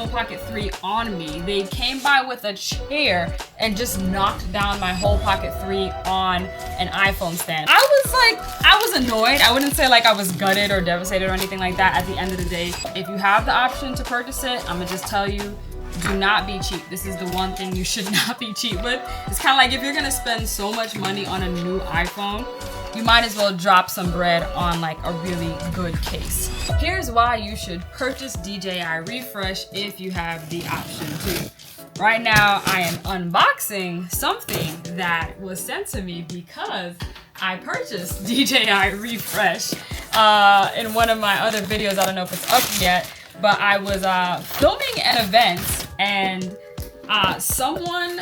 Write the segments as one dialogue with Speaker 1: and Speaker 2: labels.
Speaker 1: Osmo Pocket 3 on me. They came by with a chair and just knocked down my whole Pocket 3 on an iPhone stand. I was annoyed. I wouldn't say like I was gutted or devastated or anything like that. At the end of the day, if you have the option to purchase it, I'm gonna just tell you, do not be cheap. This is the one thing you should not be cheap with. It's kind of like if you're gonna spend so much money on a new iPhone, you might as well drop some bread on like a really good case. Here's why you should purchase DJI Refresh if you have the option to. Right now, I am unboxing something that was sent to me because I purchased DJI Refresh in one of my other videos. I don't know if it's up yet, but I was filming an event and someone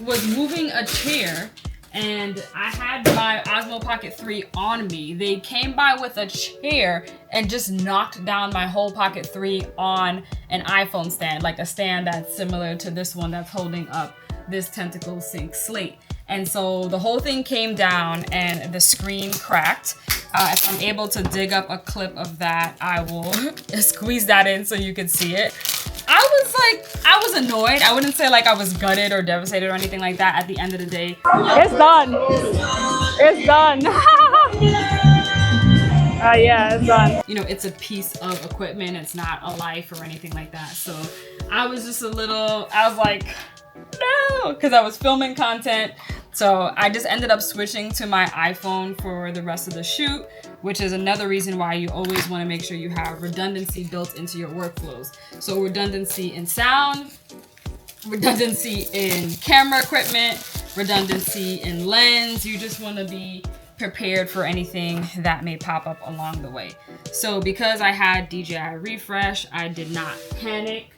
Speaker 1: was moving a chair and I had my Osmo Pocket 3 on me. They came by with a chair and just knocked down my whole Pocket 3 on an iPhone stand, like a stand that's similar to this one that's holding up this Tentacle Sync slate. And so the whole thing came down and the screen cracked. If I'm able to dig up a clip of that, I will squeeze that in so you can see it. I was annoyed. I wouldn't say like I was gutted or devastated or anything like that. At the end of the day, it's done. It's done. Yeah, it's done. You know, it's a piece of equipment. It's not a life or anything like that. So I was just I was like, no, because I was filming content. So I just ended up switching to my iPhone for the rest of the shoot, which is another reason why you always want to make sure you have redundancy built into your workflows. So redundancy in sound, redundancy in camera equipment, redundancy in lens. You just want to be prepared for anything that may pop up along the way. So because I had DJI Refresh, I did not panic.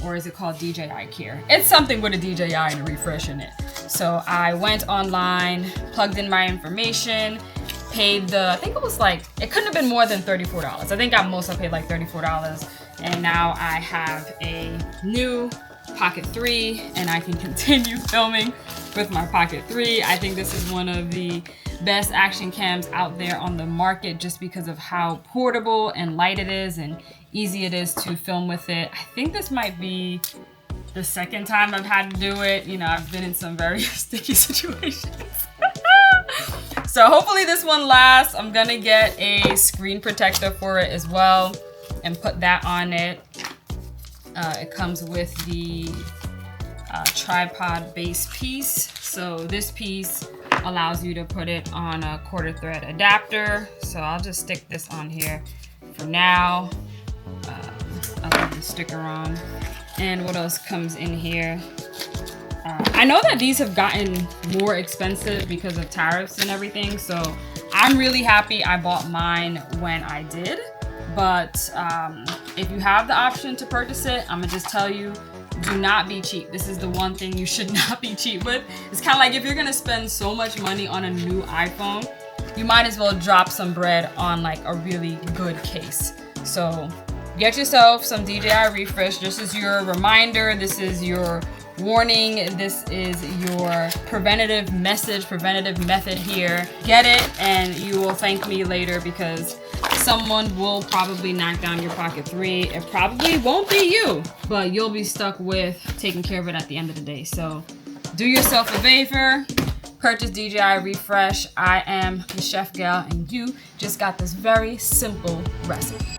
Speaker 1: Or is it called DJI Care? It's something with a DJI and a refresh in it. So I went online, plugged in my information, paid I think it was like, it couldn't have been more than $34. I think at most I paid like $34. And now I have a new Pocket 3 and I can continue filming with my Pocket 3. I think this is one of the best action cams out there on the market just because of how portable and light it is and easy it is to film with it. I think this might be the second time I've had to do it. You know, I've been in some very sticky situations. So hopefully this one lasts. I'm gonna get a screen protector for it as well and put that on it. It comes with the tripod base piece. So this piece allows you to put it on a quarter thread adapter. So I'll just stick this on here for now. I'll leave the sticker on. And what else comes in here? I know that these have gotten more expensive because of tariffs and everything. So I'm really happy I bought mine when I did. But if you have the option to purchase it, I'm gonna just tell you, do not be cheap. This is the one thing you should not be cheap with. It's kind of like if you're gonna spend so much money on a new iPhone, you might as well drop some bread on like a really good case. So get yourself some DJI Refresh. This is your reminder. This is your warning. This is your preventative method here. Get it and you will thank me later because someone will probably knock down your Pocket 3. It probably won't be you, but you'll be stuck with taking care of it at the end of the day. So do yourself a favor, purchase DJI Refresh. I am the Chef Gal and you just got this very simple recipe.